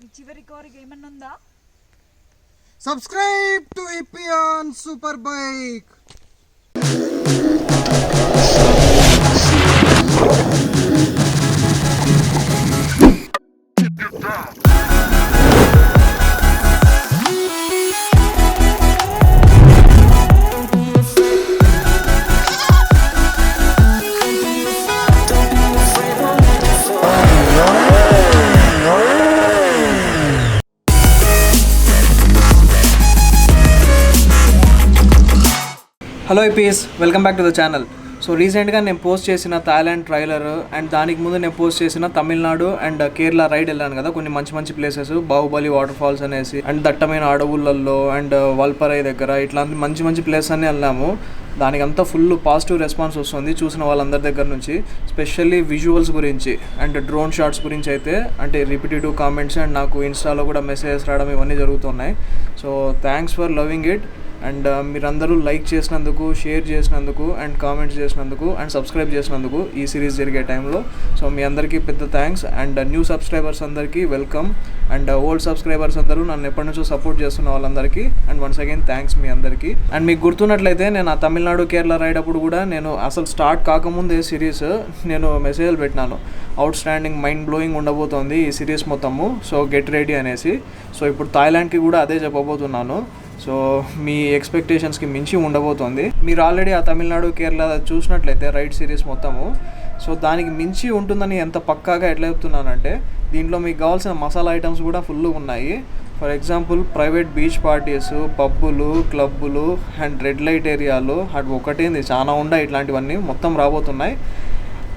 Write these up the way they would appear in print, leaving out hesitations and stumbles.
ఈ చివరి కోరిక ఏమన్నా ఉందా? సబ్స్క్రైబ్ టు ఇపియాన్ super bike. Hello IPS, welcome back to the channel. So రీసెంట్గా నేను పోస్ట్ చేసిన థాయిలాండ్ ట్రైలర్ అండ్ దానికి ముందు నేను పోస్ట్ చేసిన తమిళనాడు అండ్ కేరళ రైడ్ వెళ్ళాను కదా, కొన్ని మంచి మంచి ప్లేసెస్, బాహుబలి వాటర్ ఫాల్స్ అనేసి అండ్ దట్టమైన అడవులలో అండ్ వల్పరై దగ్గర ఇట్లాంటి మంచి మంచి ప్లేస్ అన్నీ వెళ్ళాము. దానికంతా ఫుల్ పాజిటివ్ రెస్పాన్స్ వస్తుంది చూసిన వాళ్ళందరి దగ్గర నుంచి. స్పెషల్లీ విజువల్స్ గురించి అండ్ డ్రోన్ షాట్స్ గురించి అయితే అంటే రిపిటేటివ్ కామెంట్స్ అండ్ నాకు ఇన్స్టాలో కూడా మెసేజెస్ రావడం ఇవన్నీ జరుగుతున్నాయి. So thanks for loving it. And మీరందరూ లైక్ చేసినందుకు, షేర్ చేసినందుకు అండ్ కామెంట్స్ చేసినందుకు అండ్ సబ్స్క్రైబ్ చేసినందుకు ఈ సిరీస్ జరిగే టైంలో. సో మీ అందరికీ పెద్ద థ్యాంక్స్. అండ్ న్యూ సబ్స్క్రైబర్స్ అందరికీ వెల్కమ్. అండ్ ఓల్డ్ సబ్స్క్రైబర్స్ అందరూ నన్ను ఎప్పటి నుంచో సపోర్ట్ చేస్తున్న వాళ్ళందరికీ అండ్ వన్స్ అగైన్ థ్యాంక్స్ మీ అందరికీ. అండ్ మీకు గుర్తున్నట్లయితే నేను ఆ తమిళనాడు కేరళ రైడ్ అప్పుడు కూడా నేను అసలు స్టార్ట్ కాకముందే సిరీస్ నేను మెసేజ్లు పెట్టినాను, అవుట్ స్టాండింగ్ మైండ్ బ్లోయింగ్ ఉండబోతోంది ఈ సిరీస్ మొత్తము, సో గెట్ రెడీ అనేసి. సో ఇప్పుడు థాయిలాండ్కి కూడా అదే చెప్పబోతున్నాను. సో మీ ఎక్స్పెక్టేషన్స్కి మించి ఉండబోతోంది. మీరు ఆల్రెడీ ఆ తమిళనాడు కేరళ చూసినట్లయితే రైడ్ సిరీస్ మొత్తము, సో దానికి మించి ఉంటుందని ఎంత పక్కాగా ఎట్లా చెప్తున్నానంటే దీంట్లో మీకు కావాల్సిన మసాలా ఐటమ్స్ కూడా ఫుల్ ఉన్నాయి. For example private beach parties, పబ్బులు, క్లబ్బులు అండ్ రెడ్ లైట్ ఏరియాలు, అటు ఒకటేంది చాలా ఉన్నాయి. ఇట్లాంటివన్నీ మొత్తం రాబోతున్నాయి.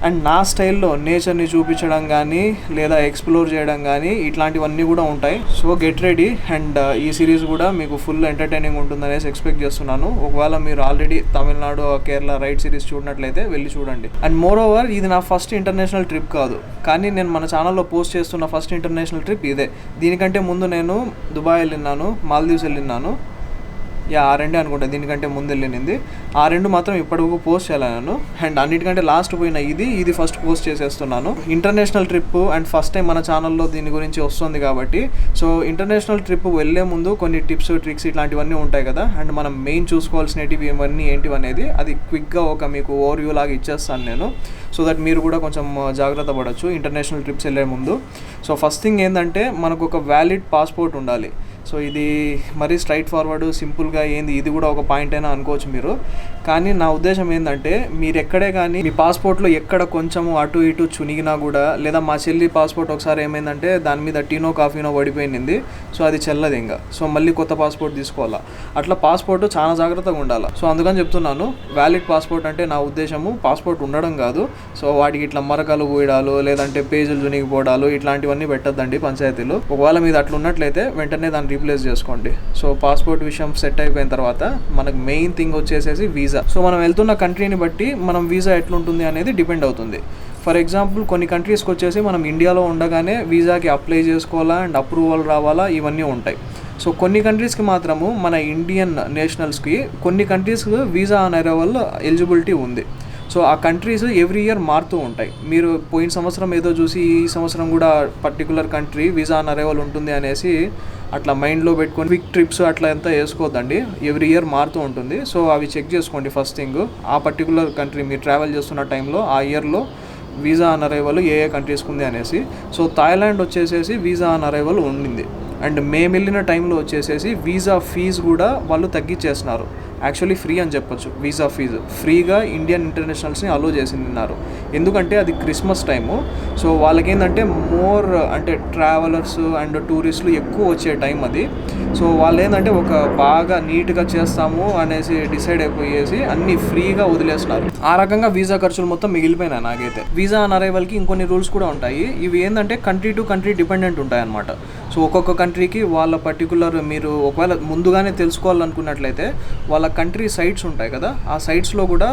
అండ్ నా స్టైల్లో నేచర్ని చూపించడం కానీ లేదా ఎక్స్ప్లోర్ చేయడం కానీ ఇట్లాంటివన్నీ కూడా ఉంటాయి. So get ready. అండ్ ఈ సిరీస్ కూడా మీకు ఫుల్ ఎంటర్టైనింగ్ ఉంటుందనేసి ఎక్స్పెక్ట్ చేస్తున్నాను. ఒకవేళ మీరు already Tamil Nadu Kerala ride series చూడనట్లయితే వెళ్ళి చూడండి. అండ్ మోర్ ఓవర్ ఇది నా ఫస్ట్ ఇంటర్నేషనల్ ట్రిప్ కాదు, కానీ నేను మన ఛానల్లో పోస్ట్ చేస్తున్న ఫస్ట్ ఇంటర్నేషనల్ ట్రిప్ ఇదే. దీనికంటే ముందు నేను దుబాయ్ వెళ్ళినాను, మాల్దీవ్స్ వెళ్ళినాను, ఆ రెండే అనుకుంటా దీనికంటే ముందు వెళ్ళింది. ఆ రెండు మాత్రం ఇప్పటివరకు పోస్ట్ చేయలేను. అండ్ అన్నిటికంటే లాస్ట్ పోయిన ఇది ఫస్ట్ పోస్ట్ చేసేస్తున్నాను. International trip and first time మన ఛానల్లో దీని గురించి వస్తుంది కాబట్టి, సో ఇంటర్నేషనల్ ట్రిప్ వెళ్ళే ముందు కొన్ని టిప్స్, ట్రిక్స్ ఇట్లాంటివన్నీ ఉంటాయి కదా. అండ్ మనం మెయిన్ చూసుకోవాల్సినవి ఇవన్నీ ఏంటివి అనేది అది క్విక్గా ఒక మీకు ఓవర్వ్యూ లాగా ఇచ్చేస్తాను నేను, సో దట్ మీరు కూడా కొంచెం జాగ్రత్త పడవచ్చు ఇంటర్నేషనల్ ట్రిప్స్ వెళ్ళే ముందు. సో ఫస్ట్ థింగ్ ఏంటంటే మనకు ఒక వ్యాలిడ్ పాస్పోర్ట్ ఉండాలి. సో ఇది మరీ స్ట్రైట్ ఫార్వర్డ్ సింపుల్గా ఏంది ఇది కూడా ఒక పాయింట్ అయినా అనుకోవచ్చు మీరు, కానీ నా ఉద్దేశం ఏంటంటే మీరు ఎక్కడే కానీ మీ పాస్పోర్ట్లో ఎక్కడ కొంచెము అటు ఇటు చునిగినా కూడా, లేదా మా చెల్లి పాస్పోర్ట్ ఒకసారి ఏమైందంటే దాని మీద టీనో కాఫీనో పడిపోయింది, సో అది చెల్లదు ఇంకా, సో మళ్ళీ కొత్త పాస్పోర్ట్ తీసుకోవాలా. అట్లా పాస్పోర్ట్ చాలా జాగ్రత్తగా ఉండాలి. సో అందుకని చెప్తున్నాను, వ్యాలిడ్ పాస్పోర్ట్ అంటే నా ఉద్దేశము పాస్పోర్ట్ ఉండడం కాదు, సో వాటికి ఇట్లా మరకలు పోయడాలు లేదంటే పేజీలు చునిగిపోవడాలు ఇట్లాంటివన్నీ పెట్టద్దండి పంచాయతీలు. ఒకవేళ మీద అట్లా ఉన్నట్లయితే వెంటనే దాన్ని రీప్లేస్ చేసుకోండి. సో పాస్పోర్ట్ విషయం సెట్ అయిపోయిన తర్వాత మనకు మెయిన్ థింగ్ వచ్చేసేసి వీసా. సో మనం వెళ్తున్న కంట్రీని బట్టి మనం వీసా ఎట్లుంటుంది అనేది డిపెండ్ అవుతుంది. ఫర్ ఎగ్జాంపుల్ కొన్ని కంట్రీస్కి వచ్చేసి మనం ఇండియాలో ఉండగానే వీసాకి అప్లై చేసుకోవాలా అండ్ అప్రూవల్ రావాలా ఇవన్నీ ఉంటాయి. సో కొన్ని కంట్రీస్కి మాత్రము మన ఇండియన్ నేషనల్స్కి కొన్ని కంట్రీస్కి వీసా ఆన్ అరైవల్ ఎలిజిబిలిటీ ఉంది. సో ఆ కంట్రీస్ ఎవ్రీ ఇయర్ మారుతూ ఉంటాయి. మీరు పోయిన సంవత్సరం ఏదో చూసి ఈ సంవత్సరం కూడా particular country visa on arrival ఉంటుంది అనేసి అట్లా మైండ్లో పెట్టుకొని క్విక్ ట్రిప్స్ అట్లా ఎంత వేసుకోవద్దండి, ఎవ్రీ ఇయర్ మారుతూ ఉంటుంది. సో అవి చెక్ చేసుకోండి ఫస్ట్ థింగ్. ఆ పర్టికులర్ కంట్రీ మీరు ట్రావెల్ చేస్తున్న టైంలో ఆ ఇయర్లో వీసా ఆన్ అరైవల్ ఏ కంట్రీస్కి ఉంది అనేసి. సో థాయిలాండ్ వచ్చేసేసి వీసా ఆన్ అరైవల్ ఉండింది. అండ్ మేము వెళ్ళిన టైంలో వచ్చేసేసి వీసా ఫీజు కూడా వాళ్ళు తగ్గించేస్తున్నారు. యాక్చువల్లీ ఫ్రీ అని చెప్పొచ్చు. వీసా ఫీజు ఫ్రీగా ఇండియన్ ఇంటర్నేషనల్స్ని అలో చేసినారు. ఎందుకంటే అది క్రిస్మస్ టైము. సో వాళ్ళకి ఏంటంటే మోర్ అంటే ట్రావెలర్స్ అండ్ టూరిస్టులు ఎక్కువ వచ్చే టైం అది. సో వాళ్ళు ఏంటంటే ఒక బాగా నీట్గా చేస్తాము అనేసి డిసైడ్ అయిపోయేసి అన్నీ ఫ్రీగా వదిలేస్తున్నారు. ఆ రకంగా వీసా ఖర్చులు మొత్తం మిగిలిపోయినాయి నాకైతే. వీసా ఆన్ అరైవల్కి ఇంకొన్ని రూల్స్ కూడా ఉంటాయి. ఇవి ఏంటంటే కంట్రీ టు కంట్రీ డిపెండెంట్ ఉంటాయి అన్నమాట. సో ఒక్కొక్క కంట్రీకి వాళ్ళ పర్టికులర్ మీరు ఒకవేళ ముందుగానే తెలుసుకోవాలనుకున్నట్లయితే వాళ్ళ కంట్రీ సైట్స్ ఉంటాయి కదా, ఆ సైట్స్లో కూడా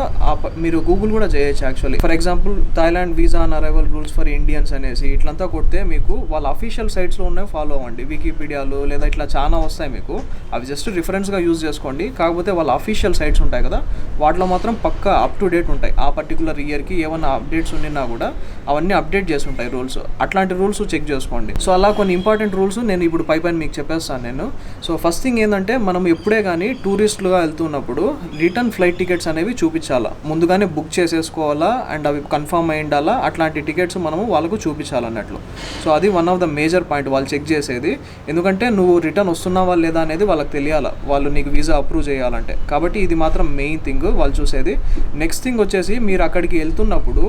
మీరు గూగుల్ కూడా చేయొచ్చు actually. For example Thailand visa and arrival rules for Indians అనేసి ఇట్లంతా కొడితే మీకు వాళ్ళ అఫీషియల్ సైట్స్లో ఉన్నాయి, ఫాలో అవ్వండి. వికీపీడియాలు లేదా ఇట్లా చాలా వస్తాయి మీకు, అవి జస్ట్ రిఫరెన్స్గా యూజ్ చేసుకోండి. కాకపోతే వాళ్ళ అఫీషియల్ సైట్స్ ఉంటాయి కదా, వాటిలో మాత్రం పక్కా అప్ టు డేట్ ఉంటాయి. ఆ పర్టికులర్ ఇయర్కి ఏమైనా అప్డేట్స్ ఉన్నా కూడా అవన్నీ అప్డేట్ చేసి ఉంటాయి రూల్స్. అట్లాంటి రూల్స్ చెక్ చేసుకోండి. సో అలా కొన్ని ఇంపార్టెంట్ రూల్స్ నేను ఇప్పుడు పైన మీకు చెప్పేస్తాను నేను. సో ఫస్ట్ థింగ్ ఏంటంటే, మనం ఎప్పుడే కానీ టూరిస్టులుగా వెళ్తున్నప్పుడు రిటర్న్ ఫ్లైట్ టికెట్స్ అనేవి చూపించాలా, ముందుగానే బుక్ చేసేసుకోవాలా అండ్ అవి కన్ఫర్మ్ అయి ఉండాలా. అట్లాంటి టికెట్స్ మనము వాళ్ళకు చూపించాలన్నట్లు. సో అది one of the major point వాళ్ళు చెక్ చేసేది. ఎందుకంటే నువ్వు రిటర్న్ వస్తున్నావా లేదా అనేది వాళ్ళకి తెలియాలా, వాళ్ళు నీకు వీసా అప్రూవ్ చేయాలంటే. కాబట్టి ఇది మాత్రం మెయిన్ థింగ్ వాళ్ళు చూసేది. నెక్స్ట్ థింగ్ వచ్చేసి, మీరు అక్కడికి వెళ్తున్నప్పుడు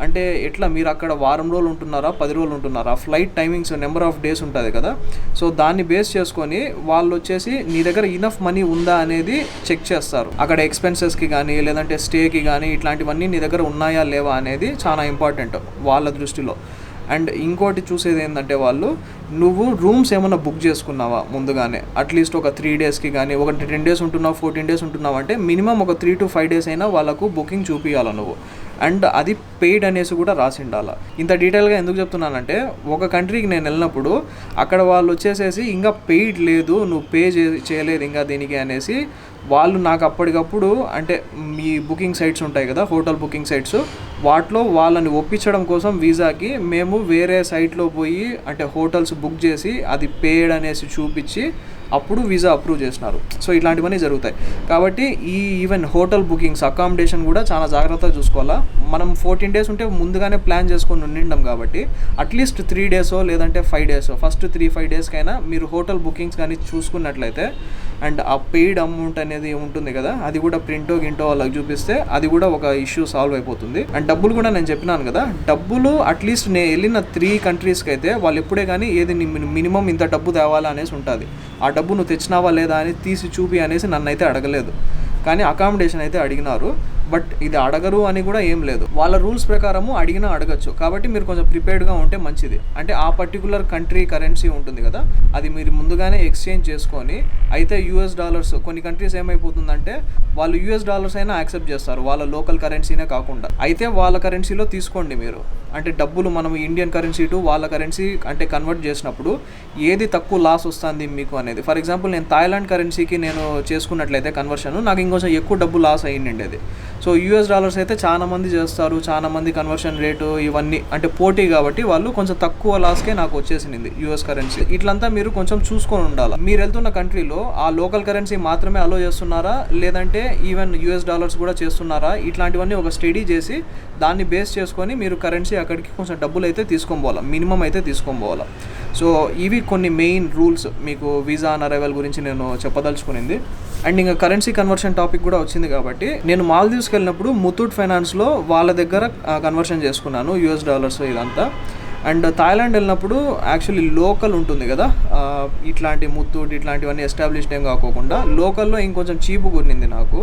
అంటే ఎట్లా, మీరు అక్కడ వారం రోజులు ఉంటున్నారా 10 రోజులు ఉంటున్నారా, flight timings number of days ఉంటుంది కదా. సో దాన్ని బేస్ చేసుకొని వాళ్ళు వచ్చేసి నీ దగ్గర ఇనఫ్ మనీ ఉందా అనేది చెక్ చేస్తారు. అక్కడ ఎక్స్పెన్సెస్కి కానీ లేదంటే స్టేకి కానీ ఇట్లాంటివన్నీ నీ దగ్గర ఉన్నాయా లేవా అనేది చాలా ఇంపార్టెంట్ వాళ్ళ దృష్టిలో. అండ్ ఇంకోటి చూసేది ఏంటంటే, వాళ్ళు నువ్వు రూమ్స్ ఏమైనా బుక్ చేసుకున్నావా ముందుగానే, అట్లీస్ట్ ఒక 3 డేస్కి కానీ, ఒక 10 డేస్ ఉంటున్నావు 14 డేస్ ఉంటున్నావు అంటే మినిమం ఒక 3 to 5 డేస్ అయినా వాళ్ళకు బుకింగ్ చూపించాలి నువ్వు. అండ్ అది పెయిడ్ అనేసి కూడా రాసి ఉండాలి. ఇంత డీటెయిల్గా ఎందుకు చెప్తున్నానంటే, ఒక కంట్రీకి నేను వెళ్ళినప్పుడు అక్కడ వాళ్ళు వచ్చేసేసి ఇంకా పెయిడ్ లేదు, నువ్వు పే చేయలేదు ఇంకా దీనికి అనేసి వాళ్ళు నాకు అప్పటికప్పుడు, అంటే మీ బుకింగ్ సైట్స్ ఉంటాయి కదా, హోటల్ బుకింగ్ సైట్స్, వాటిలో వాళ్ళని ఒప్పించడం కోసం వీసాకి మేము వేరే సైట్లో పోయి అంటే హోటల్స్ బుక్ చేసి అది పేడ్ అనేసి చూపించి అప్పుడు వీసా అప్రూవ్ చేసినారు. సో ఇట్లాంటివన్నీ జరుగుతాయి. కాబట్టి ఈవెన్ హోటల్ బుకింగ్స్, అకామిడేషన్ కూడా చాలా జాగ్రత్తగా చూసుకోవాలా. మనం 14 డేస్ ఉంటే ముందుగానే ప్లాన్ చేసుకొని ఉండిండం కాబట్టి అట్లీస్ట్ 3 డేసో లేదంటే 5 డేసో, ఫస్ట్ 3-5 డేస్కైనా మీరు హోటల్ బుకింగ్స్ కానీ చూసుకున్నట్లయితే అండ్ ఆ పెయిడ్ అమౌంట్ అనేది ఉంటుంది కదా, అది కూడా ప్రింటో గింటో వాళ్ళకి చూపిస్తే అది కూడా ఒక ఇష్యూ సాల్వ్ అయిపోతుంది. అండ్ డబ్బులు కూడా నేను చెప్పినాను కదా, డబ్బులు అట్లీస్ట్ నేను వెళ్ళిన 3 కంట్రీస్కి అయితే వాళ్ళు ఎప్పుడే కానీ ఏది మినిమం ఇంత డబ్బు తేవాలా అనేసి ఉంటుంది. ఆ డబ్బు నువ్వు తెచ్చినావా లేదా అని తీసి చూపి అనేసి నన్ను అయితే అడగలేదు, కానీ అకామిడేషన్ అయితే అడిగినారు. బట్ ఇది అడగరు అని కూడా ఏం లేదు, వాళ్ళ రూల్స్ ప్రకారము అడిగినా అడగచ్చు. కాబట్టి మీరు కొంచెం ప్రిపేర్డ్గా ఉంటే మంచిది. అంటే ఆ పర్టికులర్ కంట్రీ కరెన్సీ ఉంటుంది కదా, అది మీరు ముందుగానే ఎక్స్చేంజ్ చేసుకొని, అయితే US డాలర్స్, కొన్ని కంట్రీస్ ఏమైపోతుందంటే వాళ్ళు US డాలర్స్ అయినా యాక్సెప్ట్ చేస్తారు వాళ్ళ లోకల్ కరెన్సీనే కాకుండా. అయితే వాళ్ళ కరెన్సీలో తీసుకోండి మీరు. అంటే డబ్బులు మనం ఇండియన్ కరెన్సీ టు వాళ్ళ కరెన్సీ అంటే కన్వర్ట్ చేసినప్పుడు ఏది తక్కువ లాస్ వస్తుంది మీకు అనేది. ఫర్ ఎగ్జాంపుల్ నేను థాయిలాండ్ కరెన్సీకి నేను చేసుకున్నట్లయితే కన్వర్షన్, నాకు ఇంకొంచెం ఎక్కువ డబ్బు లాస్ అయ్యిండేది. సో US డాలర్స్ అయితే చాలా మంది చేస్తారు, చాలా మంది కన్వర్షన్ రేటు ఇవన్నీ అంటే పోటీ కాబట్టి వాళ్ళు కొంచెం తక్కువ లాస్కే నాకు వచ్చేసింది US కరెన్సీ. ఇట్లంతా మీరు కొంచెం చూసుకొని ఉండాలి. మీరు వెళ్తున్న కంట్రీలో ఆ లోకల్ కరెన్సీ మాత్రమే అలో చేస్తున్నారా లేదంటే ఈవెన్ US డాలర్స్ కూడా చేస్తున్నారా, ఇట్లాంటివన్నీ ఒక స్టడీ చేసి దాన్ని బేస్ చేసుకొని మీరు కరెన్సీ అక్కడికి కొంచెం డబ్బులు అయితే తీసుకొని పోవాలి, మినిమం అయితే తీసుకొని పోవాలి. సో ఇవి కొన్ని మెయిన్ రూల్స్ మీకు వీసా ఆన్ అరైవల్ గురించి నేను చెప్పదలుచుకునింది. అండ్ ఇంకా కరెన్సీ కన్వర్షన్ టాపిక్ కూడా వచ్చింది కాబట్టి, నేను మాల్దీవ్స్కి వెళ్ళినప్పుడు ముతూట్ ఫైనాన్స్లో వాళ్ళ దగ్గర కన్వర్షన్ చేసుకున్నాను US డాలర్స్ ఇదంతా. అండ్ థాయిలాండ్ వెళ్ళినప్పుడు యాక్చువల్లీ లోకల్ ఉంటుంది కదా, ఇట్లాంటి ముత్తూట్ ఇట్లాంటివన్నీ ఎస్టాబ్లిష్డ్ ఏం కాకోకుండా లోకల్లో ఇంకొంచెం చీపు కొన్నింది నాకు,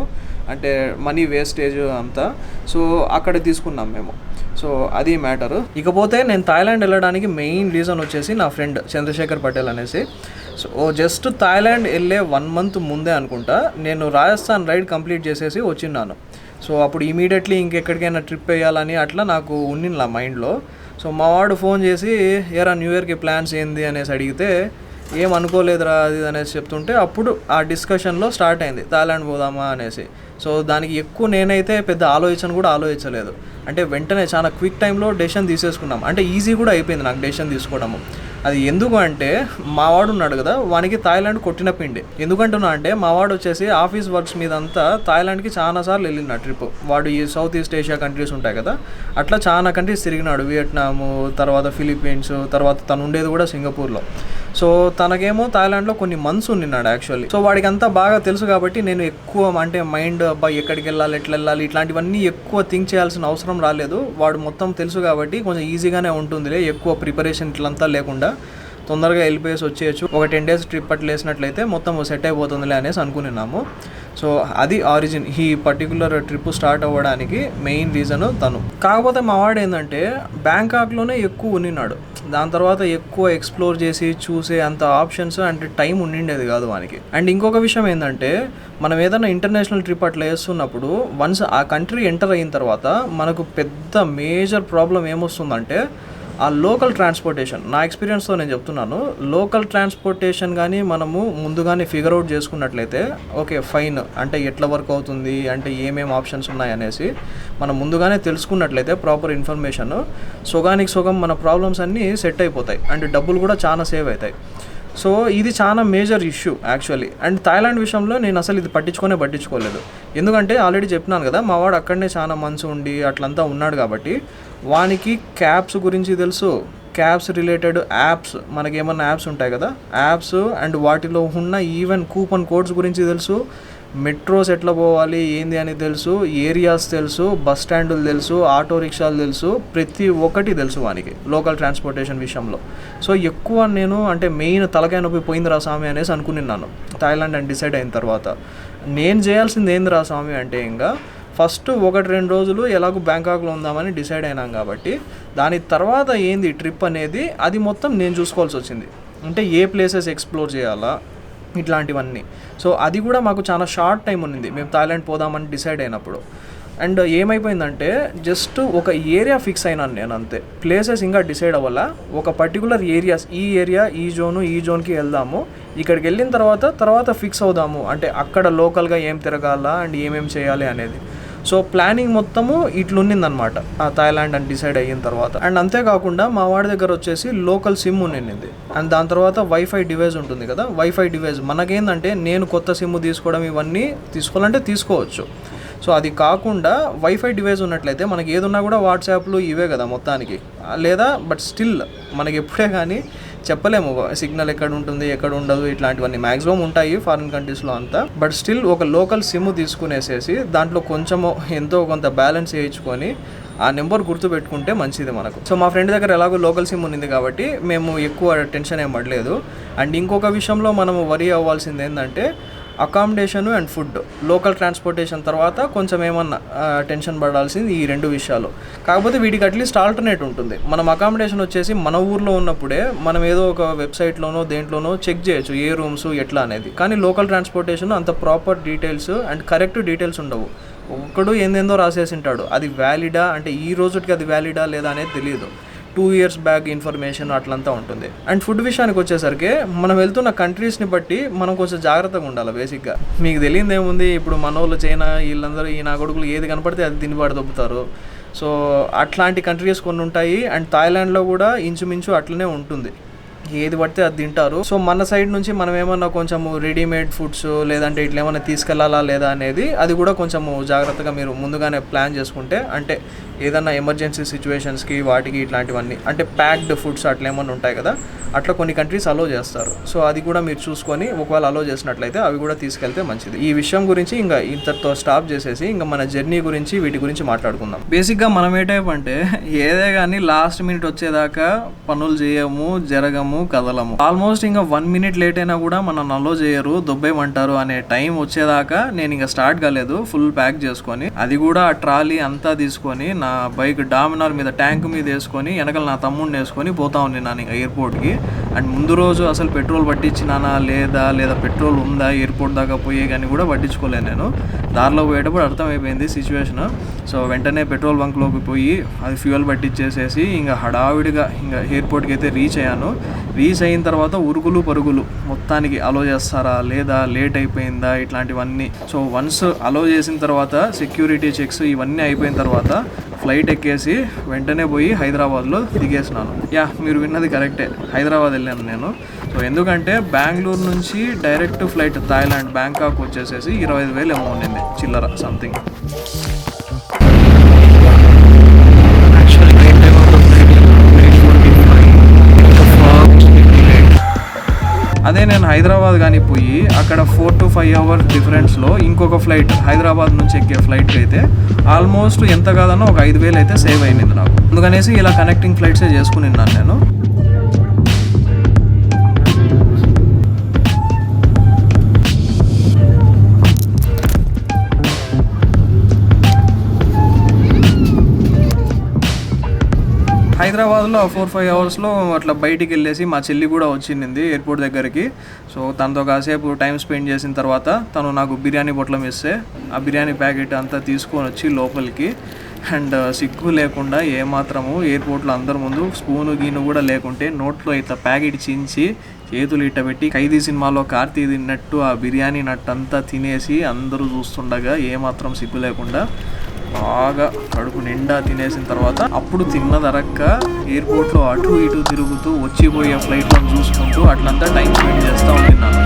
అంటే మనీ వేస్టేజ్ అంతా. సో అక్కడ తీసుకున్నాం మేము. సో అది మ్యాటర్. ఇకపోతే నేను థాయిలాండ్ వెళ్ళడానికి మెయిన్ రీజన్ వచ్చేసి నా ఫ్రెండ్ చంద్రశేఖర్ పటేల్ అనేసి. సో జస్ట్ థాయిలాండ్ వెళ్ళే 1 month ముందే అనుకుంటా నేను రాజస్థాన్ రైడ్ కంప్లీట్ చేసేసి వచ్చిన్నాను. సో అప్పుడు ఇమీడియట్లీ ఇంకెక్కడికైనా ట్రిప్ వేయాలని అట్లా నాకు ఉన్నింది మైండ్లో. సో మా వాడు ఫోన్ చేసి ఏరా న్యూ ఇయర్కి ప్లాన్స్ ఏంది అనేసి అడిగితే ఏం అనుకోలేదురా అది అనేసి చెప్తుంటే అప్పుడు ఆ డిస్కషన్లో స్టార్ట్ అయింది థాయిలాండ్ పోదామా అనేసి. సో దానికి ఎక్కువ నేనైతే పెద్ద ఆలోచించలేదు. అంటే వెంటనే చాలా క్విక్ టైంలో డెసిషన్ తీసేసుకున్నాం. అంటే ఈజీ కూడా అయిపోయింది నాకు డెసిషన్ తీసుకోవడము. అది ఎందుకు అంటే మా వాడు ఉన్నాడు కదా, వానికి థాయిలాండ్ కొట్టిన పిండి. ఎందుకంటున్నా అంటే మా వాడు వచ్చేసి ఆఫీస్ వర్క్స్ మీద అంతా థాయిలాండ్కి చాలాసార్లు వెళ్ళిన ట్రిప్. వాడు ఈ సౌత్ ఈస్ట్ ఏషియా కంట్రీస్ ఉంటాయి కదా, అట్లా చాలా కంట్రీస్ తిరిగినాడు. వియట్నాము, తర్వాత ఫిలిప్పీన్స్, తర్వాత తను ఉండేది కూడా సింగపూర్లో. సో తనకేమో థాయిలాండ్లో కొన్ని మంత్స్ ఉన్నాడు యాక్చువల్లీ. సో వాడికి అంతా బాగా తెలుసు కాబట్టి నేను ఎక్కువ అంటే మైండ్ అబ్బాయి ఎక్కడికి వెళ్ళాలి, ఎట్లా వెళ్ళాలి ఇట్లాంటివన్నీ ఎక్కువ థింక్ చేయాల్సిన అవసరం రాలేదు. వాడు మొత్తం తెలుసు కాబట్టి కొంచెం ఈజీగానే ఉంటుందిలే, ఎక్కువ ప్రిపరేషన్ ఇట్లంతా లేకుండా తొందరగా వెళ్ళిపోయేసి వచ్చేయచ్చు. ఒక 10 days ట్రిప్ అట్లా వేసినట్లయితే మొత్తం సెట్ అయిపోతుందిలే అనేసి అనుకున్నాము. సో అది ఆరిజిన్, ఈ పర్టికులర్ ట్రిప్ స్టార్ట్ అవ్వడానికి మెయిన్ రీజన్ తను. కాకపోతే మా వాడు ఏంటంటే బ్యాంకాక్లోనే ఎక్కువ ఉన్నాడు. దాని తర్వాత ఎక్కువ ఎక్స్ప్లోర్ చేసి చూసే అంత ఆప్షన్స్ అంటే టైం ఉండిండేది కాదు వానికి. అండ్ ఇంకొక విషయం ఏంటంటే, మనం ఏదైనా ఇంటర్నేషనల్ ట్రిప్ అట్లా వేస్తున్నప్పుడు వన్స్ ఆ కంట్రీ ఎంటర్ అయిన తర్వాత మనకు పెద్ద మేజర్ ప్రాబ్లం ఏమొస్తుందంటే ఆ లోకల్ ట్రాన్స్పోర్టేషన్. నా ఎక్స్పీరియన్స్తో నేను చెప్తున్నాను, లోకల్ ట్రాన్స్పోర్టేషన్ కానీ మనము ముందుగానే ఫిగర్ అవుట్ చేసుకున్నట్లయితే ఓకే ఫైన్, అంటే ఎట్లా వర్క్ అవుతుంది, అంటే ఏమేమి ఆప్షన్స్ ఉన్నాయనేసి మనం ముందుగానే తెలుసుకున్నట్లయితే ప్రాపర్ ఇన్ఫర్మేషన్, సగానికి సగం మన ప్రాబ్లమ్స్ అన్నీ సెట్ అయిపోతాయి అండ్ డబ్బులు కూడా చాలా సేవ్ అవుతాయి. సో ఇది చాలా major issue actually. And Thailand విషయంలో నేను అసలు ఇది పట్టించుకోలేదు, ఎందుకంటే ఆల్రెడీ చెప్పినాను కదా, మా వాడు అక్కడనే చాలా మంచి ఉండి అట్లంతా ఉన్నాడు కాబట్టి వానికి క్యాబ్స్ గురించి తెలుసు, క్యాబ్స్ రిలేటెడ్ యాప్స్, మనకేమన్నా యాప్స్ ఉంటాయి కదా యాప్స్, అండ్ వాటిలో ఉన్న ఈవెన్ కూపన్ కోడ్స్ గురించి తెలుసు, మెట్రోస్ ఎట్లా పోవాలి ఏంది అని తెలుసు, ఏరియాస్ తెలుసు, బస్ స్టాండులు తెలుసు, ఆటో రిక్షాలు తెలుసు, ప్రతి ఒక్కటి తెలుసు వానికి లోకల్ ట్రాన్స్పోర్టేషన్ విషయంలో. సో ఎక్కువ నేను అంటే మెయిన్ తలకాయ నొప్పి పోయిందిరా స్వామి అనేసి అనుకున్నాను థాయిలాండ్ అని డిసైడ్ అయిన తర్వాత. నేను చేయాల్సింది ఏందిరా స్వామి అంటే, ఇంకా ఫస్ట్ 1-2 రోజులు ఎలాగో బ్యాంకాక్లో ఉందామని డిసైడ్ అయినాం కాబట్టి దాని తర్వాత ఏంది ట్రిప్ అనేది అది మొత్తం నేను చూసుకోవాల్సి వచ్చింది. అంటే ఏ ప్లేసెస్ ఎక్స్ప్లోర్ చేయాలా ఇట్లాంటివన్నీ. సో అది కూడా మాకు చాలా షార్ట్ టైం ఉన్నింది మేము థాయిలాండ్ పోదామని డిసైడ్ అయినప్పుడు. అండ్ ఏమైపోయిందంటే జస్ట్ ఒక ఏరియా ఫిక్స్ అయినాను నేను అంతే, ప్లేసెస్ ఇంకా డిసైడ్ అవ్వాల. ఒక పర్టికులర్ ఏరియాస్, ఈ ఏరియా ఈ జోన్కి వెళ్దాము, ఇక్కడికి వెళ్ళిన తర్వాత ఫిక్స్ అవుదాము అంటే అక్కడ లోకల్గా ఏం తిరగాల అండ్ ఏమేమి చేయాలి అనేది. సో ప్లానింగ్ మొత్తము ఇట్లున్నిందనమాట ఆ థాయిలాండ్ అని డిసైడ్ అయిన తర్వాత. అండ్ అంతేకాకుండా మా వాడి దగ్గర వచ్చేసి లోకల్ సిమ్ ఉన్నింది, అండ్ దాని తర్వాత వైఫై డివైస్ ఉంటుంది కదా, వైఫై డివైస్ మనకేందంటే నేను కొత్త సిమ్ తీసుకోవడం ఇవన్నీ తీసుకోవాలంటే తీసుకోవచ్చు. సో అది కాకుండా వైఫై డివైస్ ఉన్నట్లయితే మనకి ఏదున్నా కూడా వాట్సాప్లు ఇవే కదా మొత్తానికి, లేదా బట్ స్టిల్ మనకి ఎప్పుడే కానీ చెప్పలేము సిగ్నల్ ఎక్కడ ఉంటుంది ఎక్కడ ఉండదు, ఇట్లాంటివన్నీ మ్యాక్సిమం ఉంటాయి ఫారిన్ కంట్రీస్లో అంతా. బట్ స్టిల్ ఒక లోకల్ సిమ్ తీసుకునేసేసి దాంట్లో కొంచెము ఎంతో కొంత బ్యాలెన్స్ వేయించుకొని ఆ నెంబర్ గుర్తుపెట్టుకుంటే మంచిది మనకు. సో మా ఫ్రెండ్ దగ్గర ఎలాగో లోకల్ సిమ్ ఉంది కాబట్టి మేము ఎక్కువ టెన్షన్ ఏం పడలేదు. అండ్ ఇంకొక విషయంలో మనము వరీ అవ్వాల్సింది ఏంటంటే accommodation and food. Local transportation తర్వాత కొంచెం ఏమన్నా టెన్షన్ పడాల్సింది ఈ 2 విషయాలు. కాకపోతే వీటికి అట్లీస్ట్ ఆల్టర్నేట్ ఉంటుంది. మనం అకామిడేషన్ వచ్చేసి మన ఊర్లో ఉన్నప్పుడే మనం ఏదో ఒక వెబ్సైట్లోనో దేంట్లోనో చెక్ చేయొచ్చు ఏ రూమ్స్ ఎట్లా అనేది. కానీ లోకల్ ట్రాన్స్పోర్టేషన్ అంత proper details and correct details ఉండవు. ఒక్కడు ఏందేందో రాసేసి ఉంటాడు, అది వ్యాలిడా అంటే ఈ రోజుకి అది వ్యాలిడా లేదా అనేది తెలియదు. 2 years బ్యాక్ ఇన్ఫర్మేషన్ అట్లంతా ఉంటుంది. అండ్ ఫుడ్ విషయానికి వచ్చేసరికి మనం వెళ్తున్న కంట్రీస్ని బట్టి మనం కొంచెం జాగ్రత్తగా ఉండాలి బేసిక్గా. మీకు తెలియదు ఏముంది, ఇప్పుడు మన వాళ్ళు చైనా వీళ్ళందరూ ఈ నా కొడుకులు ఏది కనపడితే అది తినిపాడు దొబ్బుతారు. సో అట్లాంటి కంట్రీస్ కొన్ని ఉంటాయి. అండ్ థాయిలాండ్లో కూడా ఇంచుమించు అట్లనే ఉంటుంది, ఏది పడితే అది తింటారు. సో మన సైడ్ నుంచి మనం ఏమన్నా కొంచెము రెడీమేడ్ ఫుడ్స్ లేదంటే ఇట్లా ఏమన్నా తీసుకెళ్లాలా లేదా అనేది అది కూడా కొంచెము జాగ్రత్తగా మీరు ముందుగానే ప్లాన్ చేసుకుంటే, అంటే ఏదన్నా ఎమర్జెన్సీ సిచ్యువేషన్స్కి వాటికి ఇట్లాంటివన్నీ అంటే ప్యాక్డ్ ఫుడ్స్ అట్లా ఏమన్నా ఉంటాయి కదా, అట్లా కొన్ని కంట్రీస్ అలో చేస్తారు. సో అది కూడా మీరు చూసుకొని ఒకవేళ అలో చేసినట్లయితే అవి కూడా తీసుకెళ్తే మంచిది. ఈ విషయం గురించి ఇంకా ఇంతతో స్టాప్ చేసేసి ఇంకా మన జర్నీ గురించి వీటి గురించి మాట్లాడుకుందాం. బేసిక్గా మనం ఏ టైప్ అంటే ఏదే కానీ లాస్ట్ మినిట్ వచ్చేదాకా పనులు చేయము, జరగము, కదలము. ఆల్మోస్ట్ ఇంకా 1 minute లేట్ అయినా కూడా మనం అలో చేయరు, దొబ్బేయమంటారు అనే టైం వచ్చేదాకా నేను ఇంకా స్టార్ట్ కాలేదు ఫుల్ ప్యాక్ చేసుకొని. అది కూడా ఆ ట్రాలీ అంతా తీసుకొని నా బైక్ డామినార్ మీద ట్యాంక్ మీద వేసుకొని వెనకాల నా తమ్ముడిని వేసుకొని పోతా ఉన్నాను ఇంకా ఎయిర్పోర్ట్కి. అండ్ ముందు రోజు అసలు పెట్రోల్ పట్టించినానా లేదా పెట్రోల్ ఉందా ఎయిర్పోర్ట్ దాకా పోయే కానీ కూడా పట్టించుకోలేను నేను. దారిలో పోయేటప్పుడు అర్థమైపోయింది సిచ్యువేషన్. సో వెంటనే పెట్రోల్ బంక్లోకి పోయి అది ఫ్యూయల్ పట్టించేసేసి ఇంకా హడావిడిగా ఇంకా ఎయిర్పోర్ట్కి అయితే రీచ్ అయ్యాను. రీచ్ అయిన తర్వాత ఉరుగులు పరుగులు మొత్తానికి అలో చేస్తారా లేదా, లేట్ అయిపోయిందా, ఇట్లాంటివన్నీ. సో వన్స్ అలో చేసిన తర్వాత సెక్యూరిటీ చెక్స్ ఇవన్నీ అయిపోయిన తర్వాత ఫ్లైట్ ఎక్కేసి వెంటనే పోయి హైదరాబాద్లో దిగేసినాను. మీరు విన్నది కరెక్టే, హైదరాబాద్ వెళ్ళాను నేను. సో ఎందుకంటే బెంగళూరు నుంచి డైరెక్ట్ ఫ్లైట్ థాయిలాండ్ బ్యాంకాక్ వచ్చేసేసి 25,000 ఏమో ఉండింది చిల్లర సంథింగ్. అదే నేను హైదరాబాద్ కానీ పోయి అక్కడ 4 to 5 hours డిఫరెన్స్లో ఇంకొక ఫ్లైట్ హైదరాబాద్ నుంచి ఎక్కే ఫ్లైట్కి అయితే ఆల్మోస్ట్ ఎంత కాదన్నా ఒక 5,000 అయితే సేవ్ అయింది నాకు. అందుకనేసి ఇలా కనెక్టింగ్ ఫ్లైట్సే చేసుకున్నాను నేను. హైదరాబాద్లో 4-5 అవర్స్లో అట్లా బయటికి వెళ్ళేసి మా చెల్లి కూడా వచ్చింది ఎయిర్పోర్ట్ దగ్గరికి. సో తనతో కాసేపు టైం స్పెండ్ చేసిన తర్వాత తను నాకు బిర్యానీ పొట్లం ఇస్తే ఆ బిర్యానీ ప్యాకెట్ అంతా తీసుకొని వచ్చి లోపలికి, అండ్ సిగ్గు లేకుండా ఏమాత్రము ఎయిర్పోర్ట్లో అందరి ముందు స్పూను గీను కూడా లేకుంటే నోట్లో ఇట్లా ప్యాకెట్ చించి చేతులు ఇట్ట పెట్టి ఖైదీ సినిమాలో కార్తీ తిన్నట్టు ఆ బిర్యానీ నట్టంతా తినేసి అందరూ చూస్తుండగా ఏమాత్రం సిగ్గు లేకుండా బాగా కడుపు నిండా తినేసిన తర్వాత అప్పుడు తిన్నదరక్క ఎయిర్పోర్ట్లో అటు ఇటు తిరుగుతూ వచ్చిపోయే ఫ్లైట్లో చూసుకుంటూ అట్లంతా టైం స్పెండ్ చేస్తూ ఉంటున్నాను.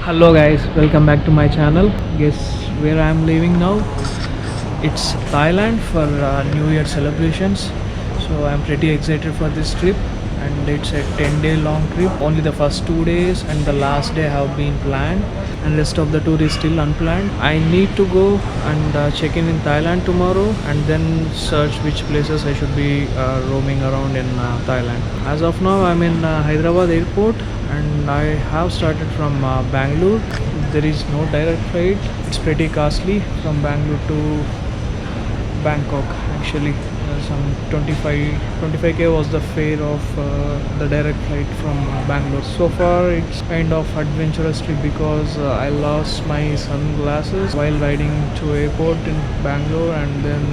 Hello guys, welcome back to my channel. Guess where I am living now? It's Thailand for New Year celebrations. So I'm pretty excited for this trip, and it's a 10-day long trip. Only the first 2 days and the last day have been planned, and rest of the tour is still unplanned. I need to go and check in Thailand tomorrow, and then search which places I should be roaming around in Thailand. As of now, I'm in Hyderabad airport, and I have started from Bangalore. There is no direct flight. It's pretty costly from Bangalore to Bangkok actually. Some 25k was the fare of the direct flight from Bangalore. So far it's kind of adventurous trip because I lost my sunglasses while riding to airport in Bangalore, and then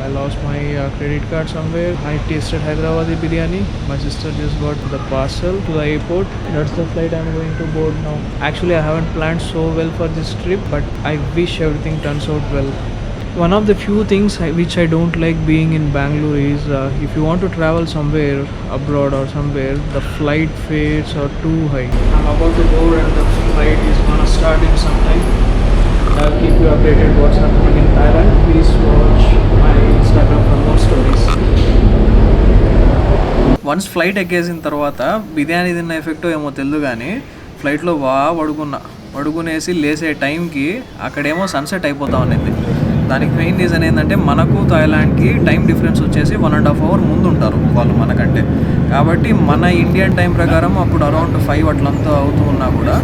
I lost my credit card somewhere. I tasted Hyderabadi biryani. My sister just got the parcel to the airport. That's the flight I'm going to board now. Actually I haven't planned so well for this trip, but I wish everything turns out well. One of the few things which I don't like being in Bangalore is if you want to travel somewhere abroad or somewhere, the flight fares are too high. I'm about to board and the flight is gonna start in some time. I'll keep you updated what's happening in Thailand. Please watch my Instagram for more stories. Once flight ఎక్కేసిన తర్వాత బిర్యానీ తిన్న effect ఏమో తెలియదు కానీ ఫ్లైట్లో పడుకునేసి లేసే టైంకి అక్కడేమో సన్సెట్ అయిపోతా ఉన్నది. దానికి మెయిన్ రీజన్ ఏంటంటే మనకు థాయిలాండ్కి టైం డిఫరెన్స్ వచ్చేసి 1.5 అవర్ ముందు ఉంటారు వాళ్ళు మనకంటే. కాబట్టి మన ఇండియన్ టైం ప్రకారం అప్పుడు అరౌండ్ 5 అట్లంతా అవుతూ ఉన్నా కూడా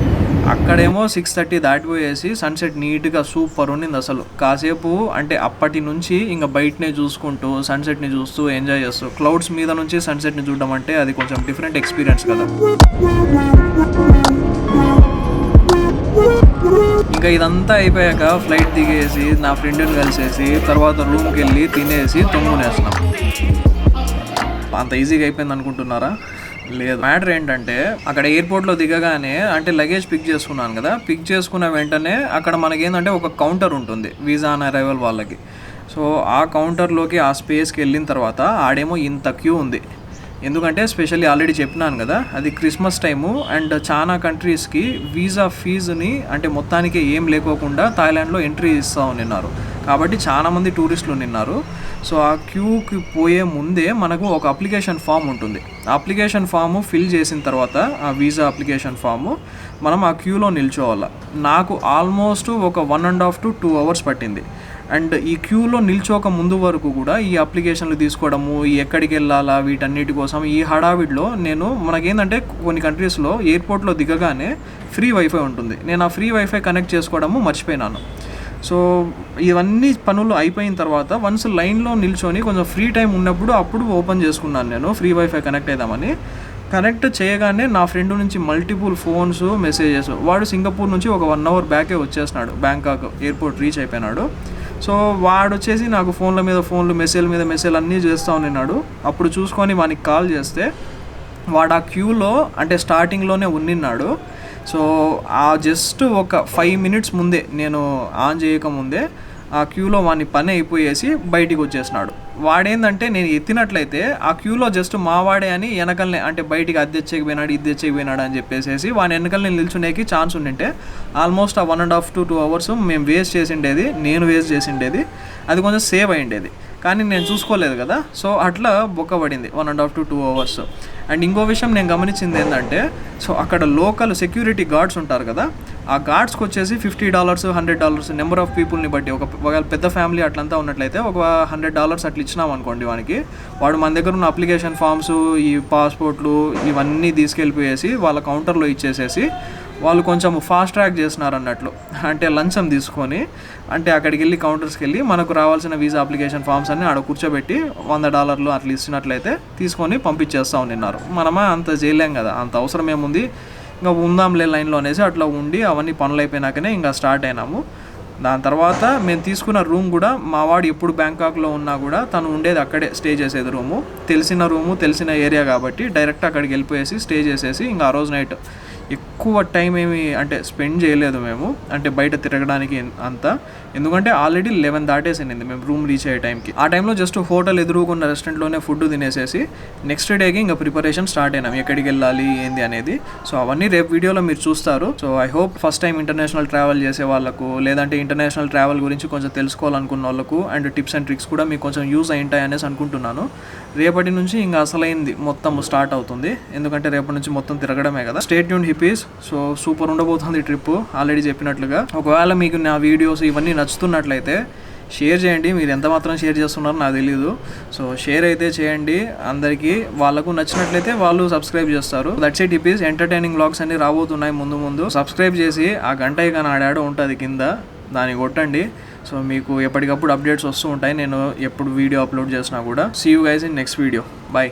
అక్కడేమో 6:30 దాటిపోయేసి సన్సెట్ నీట్గా సూపర్ ఉన్నింది అసలు. కాసేపు అంటే అప్పటి నుంచి ఇంకా బయటనే చూసుకుంటూ సన్సెట్ని చూస్తూ ఎంజాయ్ చేస్తూ క్లౌడ్స్ మీద నుంచి సన్సెట్ని చూడడం అంటే అది కొంచెం డిఫరెంట్ ఎక్స్పీరియన్స్ కదా. ఇంకా ఇదంతా అయిపోయాక ఫ్లైట్ దిగేసి నా ఫ్రెండ్ని కలిసేసి తర్వాత రూమ్కి వెళ్ళి తినేసి తొంగునేస్తున్నాం. అంత ఈజీగా అయిపోయింది అనుకుంటున్నారా? లేదు. మ్యాటర్ ఏంటంటే అక్కడ ఎయిర్పోర్ట్లో దిగగానే అంటే లగేజ్ పిక్ చేసుకున్నాను కదా, పిక్ చేసుకున్న వెంటనే అక్కడ మనకేంటంటే ఒక కౌంటర్ ఉంటుంది వీసా ఆన్ అరైవల్ వాళ్ళకి. సో ఆ కౌంటర్లోకి ఆ స్పేస్కి వెళ్ళిన తర్వాత ఆడేమో ఇంత క్యూ ఉంది. ఎందుకంటే స్పెషల్లీ ఆల్రెడీ చెప్పినాను కదా అది క్రిస్మస్ టైము, అండ్ చాలా కంట్రీస్కి వీసా ఫీజుని అంటే మొత్తానికి ఏం లేకోకుండా థాయిలాండ్లో ఎంట్రీ ఇస్తూ ఉన్నారు. కాబట్టి చాలామంది టూరిస్టులు ఉన్నారు. సో ఆ క్యూకి పోయే ముందే మనకు ఒక అప్లికేషన్ ఫామ్ ఉంటుంది. ఆ అప్లికేషన్ ఫాము ఫిల్ చేసిన తర్వాత ఆ వీసా అప్లికేషన్ ఫాము మనం ఆ క్యూలో నిల్చోవాలి. నాకు ఆల్మోస్ట్ ఒక 1.5 to 2 hours పట్టింది. అండ్ ఈ క్యూలో నిల్చోక ముందు వరకు కూడా ఈ అప్లికేషన్లు తీసుకోవడము, ఎక్కడికి వెళ్ళాలా వీటన్నిటి కోసం ఈ హడావిడిలో మనకేంటంటే కొన్ని కంట్రీస్లో ఎయిర్పోర్ట్లో దిగగానే ఫ్రీ వైఫై ఉంటుంది. నేను ఆ ఫ్రీ వైఫై కనెక్ట్ చేసుకోవడము మర్చిపోయినాను. సో ఇవన్నీ పనులు అయిపోయిన తర్వాత వన్స్ లైన్లో నిల్చొని కొంచెం ఫ్రీ టైం ఉన్నప్పుడు అప్పుడు ఓపెన్ చేసుకున్నాను నేను ఫ్రీ వైఫై కనెక్ట్ అవుదామని. కనెక్ట్ చేయగానే నా ఫ్రెండ్ నుంచి మల్టిపుల్ ఫోన్స్ మెసేజెస్. వాడు సింగపూర్ నుంచి ఒక 1 hour బ్యాకే వచ్చేసినాడు, బ్యాంకాక్ ఎయిర్పోర్ట్ రీచ్ అయిపోయినాడు. సో వాడు వచ్చేసి నాకు ఫోన్ల మీద ఫోన్లు మెసేజ్ల మీద మెసేజ్ అన్నీ చేస్తూ ఉన్నాడు. అప్పుడు చూసుకొని వానికి కాల్ చేస్తే వాడు ఆ క్యూలో అంటే స్టార్టింగ్లోనే ఉన్నిన్నాడు. సో ఆ జస్ట్ ఒక 5 minutes ముందే నేను ఆన్ చేయకముందే ఆ క్యూలో వాని పని అయిపోయేసి బయటికి వచ్చేసినాడు. వాడేందంటే నేను ఎత్తినట్లయితే ఆ క్యూలో జస్ట్ మావాడే అని వెనకల్నే అంటే బయటికి అది తెచ్చేకపోయినాడు ఇది తెచ్చేకపోయినాడు అని చెప్పేసి వాని వెనకల్ని నిల్చునేకి ఛాన్స్ ఉండింటే ఆల్మోస్ట్ ఆ 1.5 to 2 hours మేము వేస్ట్ చేసిండేది, నేను వేస్ట్ చేసిండేది, అది కొంచెం సేవ్ అయ్యిండేది. కానీ నేను చూసుకోలేదు కదా, సో అట్లా బొక్క పడింది 1.5 to 2 hours. అండ్ ఇంకో విషయం నేను గమనించింది ఏంటంటే, సో అక్కడ లోకల్ సెక్యూరిటీ గార్డ్స్ ఉంటారు కదా, ఆ గార్డ్స్కి వచ్చేసి $50 $100 నెంబర్ ఆఫ్ పీపుల్ని బట్టి, ఒకవేళ పెద్ద ఫ్యామిలీ అట్లంతా ఉన్నట్లయితే ఒక $100 అట్లా ఇచ్చినాం అనుకోండి వానికి, వాడు మన దగ్గర ఉన్న అప్లికేషన్ ఫామ్స్, ఈ పాస్పోర్ట్లు ఇవన్నీ తీసుకెళ్ళిపోయేసి వాళ్ళ కౌంటర్లో ఇచ్చేసేసి వాళ్ళు కొంచెం ఫాస్ట్ ట్రాక్ చేస్తున్నారు అన్నట్లు. అంటే లంచం తీసుకొని, అంటే అక్కడికి వెళ్ళి కౌంటర్స్కి వెళ్ళి మనకు రావాల్సిన వీసా అప్లికేషన్ ఫామ్స్ అన్నీ ఆడ కూర్చోబెట్టి $100 అట్లా ఇచ్చినట్లయితే తీసుకొని పంపించేస్తూ ఉన్నారు. మనమా అంత చేయలేం కదా, అంత అవసరం ఏముంది, ఇంకా ఉందాంలే లైన్లో అనేసి అట్లా ఉండి అవన్నీ పనులు అయిపోయినాకనే ఇంకా స్టార్ట్ అయినాము. దాని తర్వాత మేము తీసుకున్న రూమ్ కూడా, మా వాడు ఎప్పుడు బ్యాంకాక్లో ఉన్నా కూడా తను ఉండేది అక్కడే, స్టే చేసేది రూము, తెలిసిన ఏరియా కాబట్టి డైరెక్ట్ అక్కడికి వెళ్ళిపోయేసి స్టే చేసేసి ఇంకా ఆ రోజు నైట్ ఎక్కువ టైం ఏమి అంటే స్పెండ్ చేయలేదు మేము, అంటే బయట తిరగడానికి అంతా, ఎందుకంటే ఆల్రెడీ 11 దాటేసింది మేము రూమ్ రీచ్ అయ్యే టైంకి. ఆ టైంలో జస్ట్ హోటల్ ఎదురుకున్న రెస్టారెంట్లోనే ఫుడ్ తినేసేసి నెక్స్ట్ డేకి ఇంకా ప్రిపరేషన్ స్టార్ట్ అయినాం, ఎక్కడికి వెళ్ళాలి ఏంది అనేది. సో అవన్నీ రేపు వీడియోలో మీరు చూస్తారు. So I hope first time international travel చేసే వాళ్ళకు, లేదంటే ఇంటర్నేషనల్ ట్రావెల్ గురించి కొంచెం తెలుసుకోవాలనుకున్న వాళ్ళకు అండ్ టిప్స్ అండ్ ట్రిక్స్ కూడా మీకు కొంచెం యూజ్ అయింటాయి అనేసి అనుకుంటున్నాను. రేపటి నుంచి ఇంకా అసలైంది మొత్తం స్టార్ట్ అవుతుంది, ఎందుకంటే రేపటి నుంచి మొత్తం తిరగడమే కదా. Stay tuned hippies. So super ఉండబోతుంది ట్రిప్, ఆల్రెడీ చెప్పినట్లుగా. ఒకవేళ మీకు నా వీడియోస్ ఇవన్నీ నచ్చుతున్నట్లయితే షేర్ చేయండి. మీరు ఎంత మాత్రం షేర్ చేస్తున్నారో నాకు తెలీదు. సో షేర్ అయితే చేయండి అందరికీ, వాళ్ళకు నచ్చినట్లయితే వాళ్ళు సబ్స్క్రైబ్ చేస్తారు. That's it hippies. Entertaining vlogs అన్ని రాబోతున్నాయి ముందు. సబ్స్క్రైబ్ చేసి ఆ గంట ఐకాన్ ఆడాడో ఉంటుంది కింద, దాన్ని కొట్టండి. సో మీకు ఎప్పటికప్పుడు అప్డేట్స్ వస్తూ ఉంటాయి నేను ఎప్పుడు వీడియో అప్లోడ్ చేసినా కూడా. See you guys in next video. Bye.